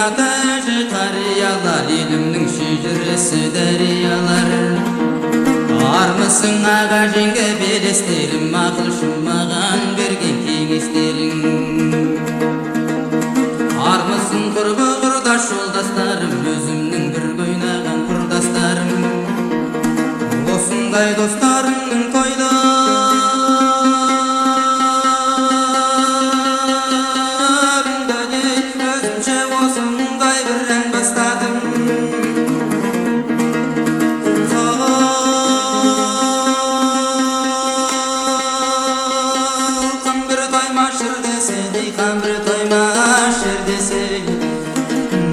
ateşi kariyalar, elimnin şücresi deryalar. Armısın ağa jenge belesterim, akılşım mağan bergen kengesterin. Armısın kurbu kurdaş yoldaşlarım, özümnün bir koynagan kurdaslarım. Ossunday dostlarımның toylarında özümçe ossunday bir ren bastadım. Halkım bir toymaşır dese, deykan bir toymaşır dese,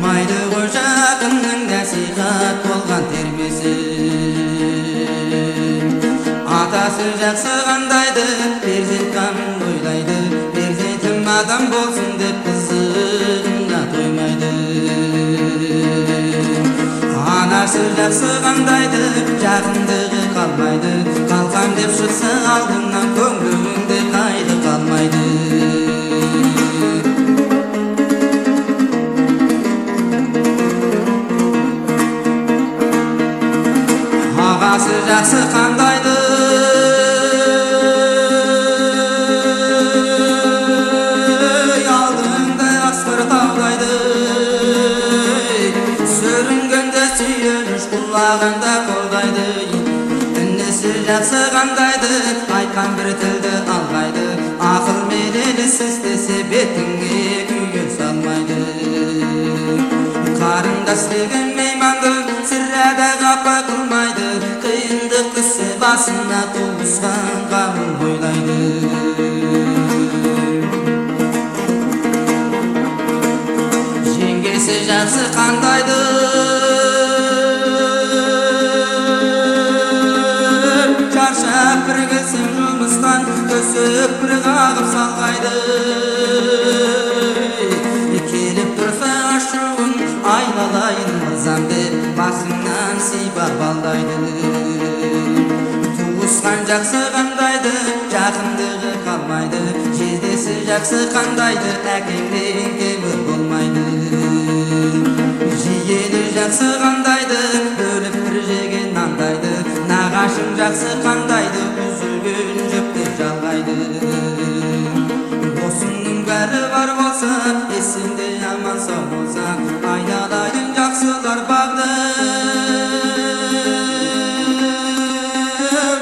maylı koşakının nasihat bolgan termesi. Atası жақсы қандайды, перзент қамын ойлайды, перзентім адам болсын деп қызығына тоймайды. Анасы жақсы қандайды, жақындығы қалмайды, қалқам деп шықса алдыңнан көңіліңде қайды қалмайды. Ағасы жақсы қандайды, алдыңда асқыр таудайды, сүрінгенде сүйеніш құлағында қолдайды. Інісі жақсы қандайды, айтқан бір тілді алғайды, ақыл менен істесе бетіңе күйген салмайды. Қарындас деген мейманды сірәді қапа қылмайды, қиындық түссе басына туысқан қамын ойлайды. Жеңгесі жақсы қандайды, шаршап бір келсем жұмыстан, төсіп бір қағып салғайды. Келіп тұрса ашуын айналайын мырзам деп, басыңнан сипап алдайды. Туысқан жақсы қандайды, жақындығы қалмайды, жездесі жақсы қандайды, әкеңнен кемі болмайды. Жиені жақсы қандайды, бөліп бір жеген нандайды, нағашың жақсы қандайды, үзілген жіптер жалғайды. Осының бәрі бар болса, есіңде аман сау болса, айналайын жақсылар бағды.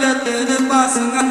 Өтеді басыңа